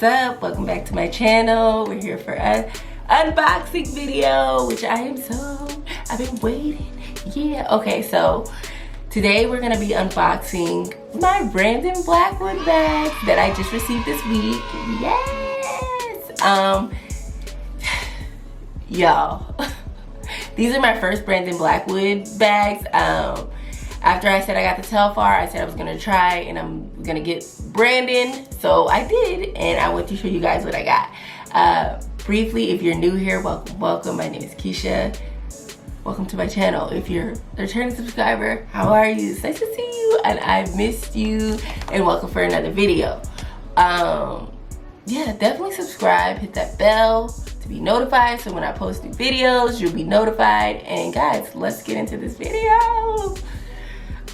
up? Welcome back to my channel. We're here for an unboxing video, which I've been waiting. Yeah, okay, so today we're gonna be unboxing my Brandon Blackwood bag that I just received this week. Yes! Y'all, these are my first Brandon Blackwood bags. After I said I got the Telfar, I said I was gonna try and I'm gonna get Brandon. So I did, and I want to show you guys what I got. Briefly, if you're new here, welcome. My name is Keisha. Welcome to my channel. If you're a returning subscriber, how are you? It's nice to see you, and I've missed you, and welcome for another video. Yeah, definitely subscribe, hit that bell to be notified, so when I post new videos, you'll be notified. And guys, let's get into this video.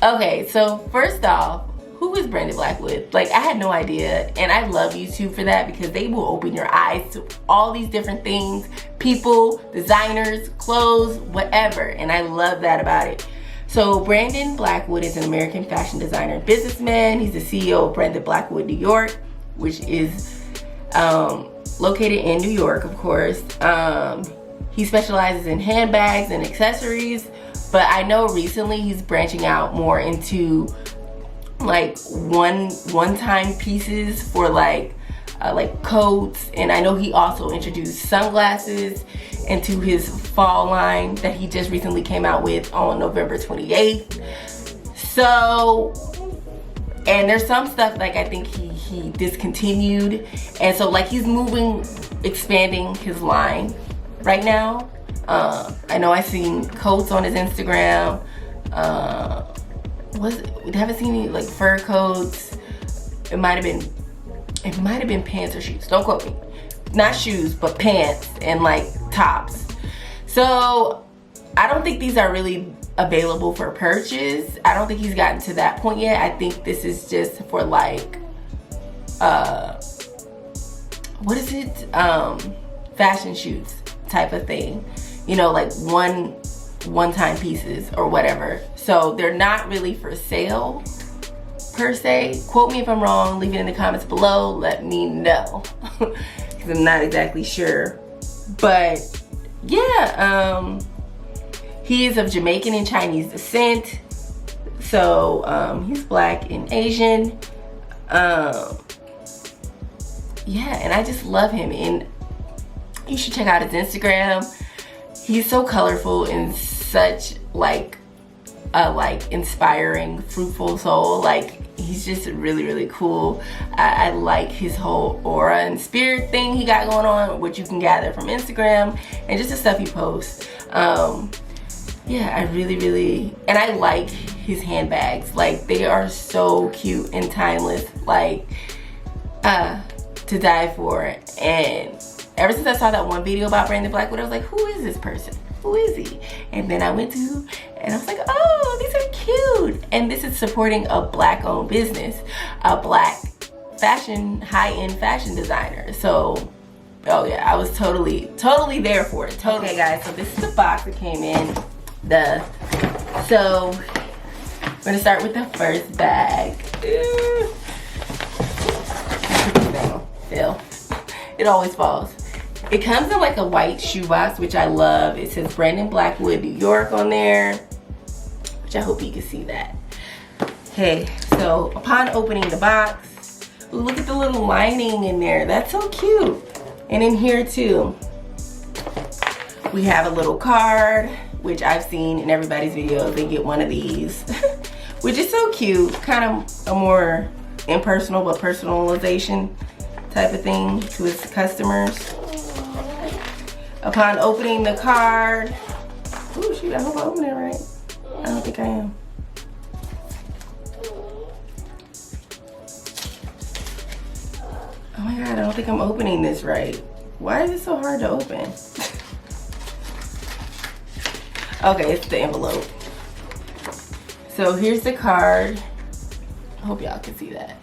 Okay, so first off, who is Brandon Blackwood? Like, I had no idea, and I love YouTube for that because they will open your eyes to all these different things, people, designers, clothes, whatever, and I love that about it. So Brandon Blackwood is an American fashion designer and businessman. He's the CEO of Brandon Blackwood, New York, which is located in New York, of course. He specializes in handbags and accessories, but I know recently he's branching out more into like one-time pieces for like coats, and I know he also introduced sunglasses into his fall line that he just recently came out with on November 28th. So, and there's some stuff like I think he discontinued, and so like he's expanding his line right now. I know I've seen coats on his Instagram. We haven't seen any like fur coats. It might have been pants or shoes. Don't quote me. Not shoes, but pants and like tops. So I don't think these are really available for purchase. I don't think he's gotten to that point yet. I think this is just for like what is it? Fashion shoots type of thing. You know, like one-time pieces or whatever. So they're not really for sale per se. Quote me if I'm wrong, leave it in the comments below, let me know. Because I'm not exactly sure. But yeah, he is of Jamaican and Chinese descent. So he's black and Asian. Yeah, and I just love him, and you should check out his Instagram. He's so colorful and such like inspiring, fruitful soul. Like, he's just really, really cool. I like his whole aura and spirit thing he got going on, which you can gather from Instagram and just the stuff he posts. Yeah, I really, and I like his handbags. Like, they are so cute and timeless, like to die for. And ever since I saw that one video about Brandon Blackwood, I was like, who is this person? Who is he? And then I went to, and I was like, oh, these are cute. And this is supporting a black-owned business, a black fashion, high-end fashion designer. So, oh yeah, I was totally there for it. Totally. Okay, guys, so this is the box that came in. So, we're gonna start with the first bag. Phil. It always falls. It comes in like a white shoebox, which I love. It says Brandon Blackwood, New York on there, which I hope you can see that. Okay, so upon opening the box, ooh, look at the little lining in there. That's so cute. And in here too, we have a little card, which I've seen in everybody's videos. They get one of these, which is so cute. Kind of a more impersonal but personalization type of thing to his customers. Upon opening the card, oh shoot, I hope I opened it right. I don't think I am. Oh my God, I don't think I'm opening this right. Why is it so hard to open? Okay, it's the envelope. So here's the card. I hope y'all can see that.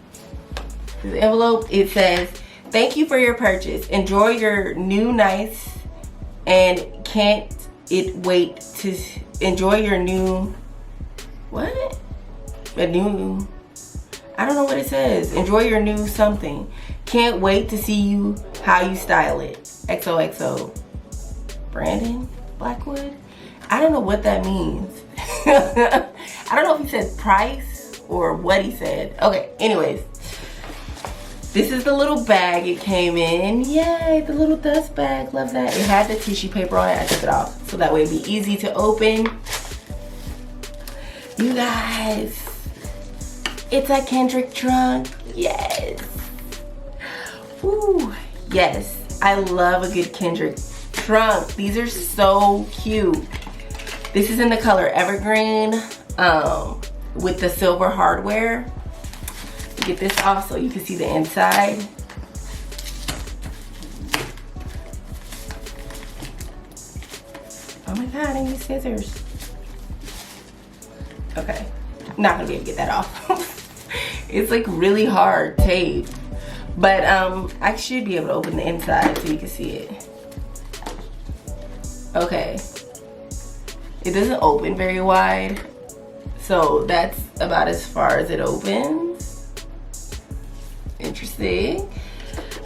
The envelope, it says, thank you for your purchase. Enjoy your new nice and can't it wait to enjoy your new, what? A new, I don't know what it says. Enjoy your new something. Can't wait to see how you style it. XOXO. Brandon Blackwood? I don't know what that means. I don't know if he said price or what he said. Okay, anyways. This is the little bag it came in. Yay, the little dust bag. Love that. It had the tissue paper on it. I took it off so that way it'd be easy to open. You guys, it's a Kendrick trunk. Yes. Ooh, yes. I love a good Kendrick trunk. These are so cute. This is in the color Evergreen with the silver hardware. Get this off so you can see the inside. Oh my god, I need scissors. Okay, not gonna be able to get that off. It's like really hard tape, but I should be able to open the inside so you can see it. Okay, it doesn't open very wide, so that's about as far as it opens. Interesting.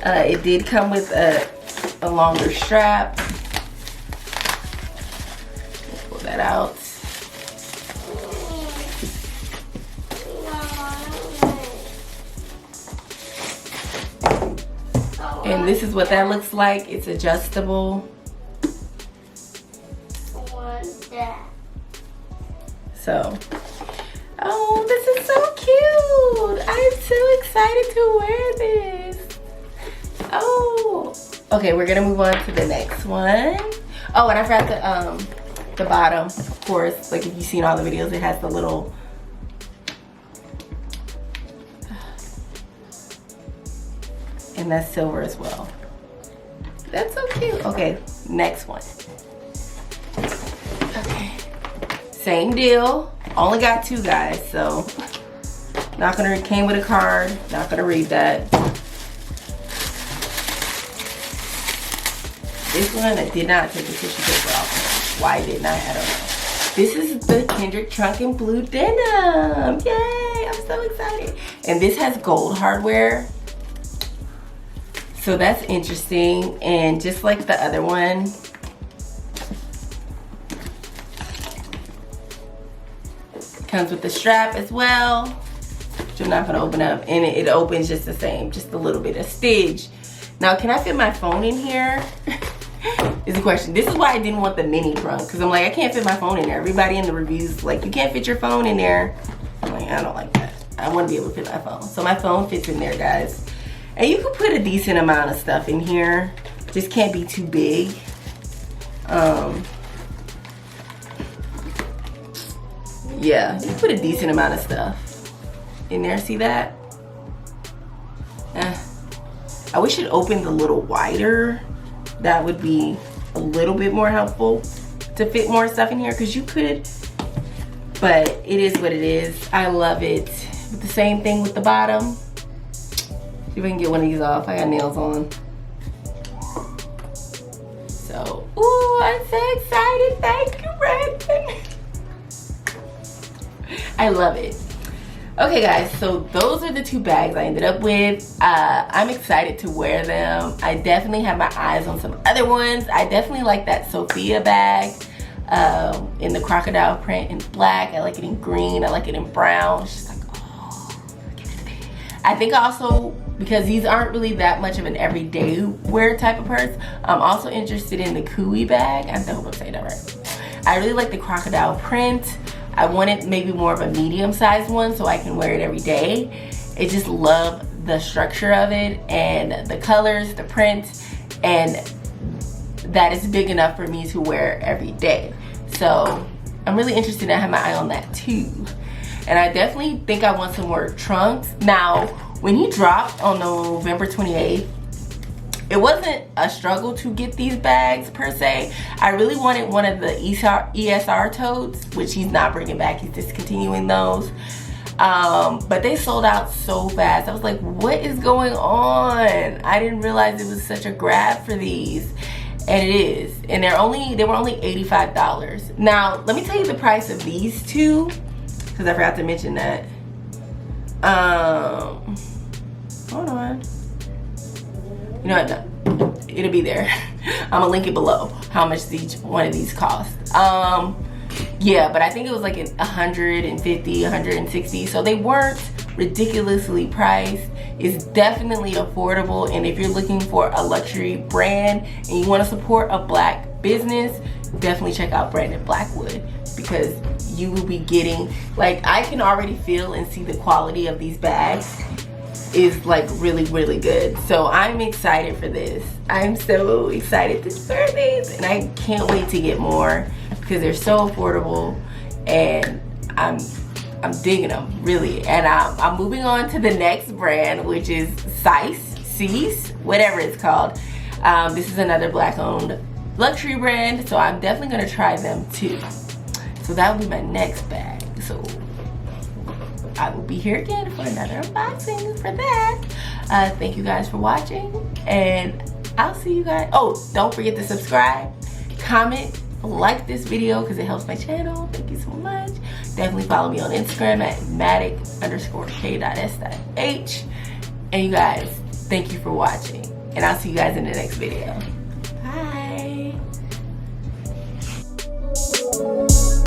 It did come with a longer strap. Let's pull that out. And this is what that looks like. It's adjustable. So, oh, this is so cute. I'm so excited to wear this. Oh, okay, we're gonna move on to the next one. Oh, and I forgot the bottom, of course. Like if you've seen all the videos, it has the little, and that's silver as well. That's so cute. Okay, next one. Okay, same deal. Only got 2 guys, so not gonna, came with a card, not gonna read that. This one, I did not take the tissue paper off. Why didn't I? I don't know. This is the Kendrick Trunk in blue denim. Yay, I'm so excited. And this has gold hardware. So that's interesting. And just like the other one, comes with the strap as well, which I'm not gonna open up, and it opens just the same, just a little bit of stitch. Now, can I fit my phone in here? Is the question. This is why I didn't want the mini trunk, because I'm like, I can't fit my phone in there. Everybody in the reviews like, you can't fit your phone in there. I'm like, I don't like that. I want to be able to fit my phone. So my phone fits in there, guys. And you can put a decent amount of stuff in here. Just can't be too big. Yeah, you put a decent amount of stuff in there. See that? I wish it opened a little wider. That would be a little bit more helpful to fit more stuff in here, because you could, but it is what it is. I love it. The same thing with the bottom. See if I can get one of these off. I got nails on. So, ooh, I'm so excited. Thank you, Brandon. I love it. Okay guys, so those are the 2 bags I ended up with. I'm excited to wear them. I definitely have my eyes on some other ones. I definitely like that Sophia bag in the crocodile print in black. I like it in green. I like it in brown. It's just like, oh, I think also, because these aren't really that much of an everyday wear type of purse, I'm also interested in the Cooey bag. I hope I'm saying that right. I really like the crocodile print. I wanted maybe more of a medium-sized one so I can wear it every day. I just love the structure of it and the colors, the print, and that is big enough for me to wear every day. So I'm really interested. I have my eye on that too. And I definitely think I want some more trunks. Now, when he dropped on November 28th, it wasn't a struggle to get these bags per se. I really wanted one of the ESR totes, which he's not bringing back. He's discontinuing those. But they sold out so fast. I was like, what is going on? I didn't realize it was such a grab for these. And it is. And they were only $85. Now, let me tell you the price of these 2, because I forgot to mention that. Hold on. You know what, no, it'll be there. I'm gonna link it below how much each one of these cost. Yeah, but I think it was like 150, 160, so they weren't ridiculously priced. It's definitely affordable, and if you're looking for a luxury brand and you want to support a black business, definitely check out Brandon Blackwood, because you will be getting, like, I can already feel and see the quality of these bags is like really, really good. So I'm excited for this. I'm so excited to wear these, and I can't wait to get more because they're so affordable, and I'm digging them, really. And I'm moving on to the next brand, which is Cease, whatever it's called. This is another black-owned luxury brand, so I'm definitely gonna try them too. So that will be my next bag. So I will be here again for another unboxing for that. Thank you guys for watching, and I'll see you guys. Oh, don't forget to subscribe, comment, like this video because it helps my channel. Thank you so much. Definitely follow me on Instagram at matic_k.s.h. And you guys, thank you for watching, and I'll see you guys in the next video.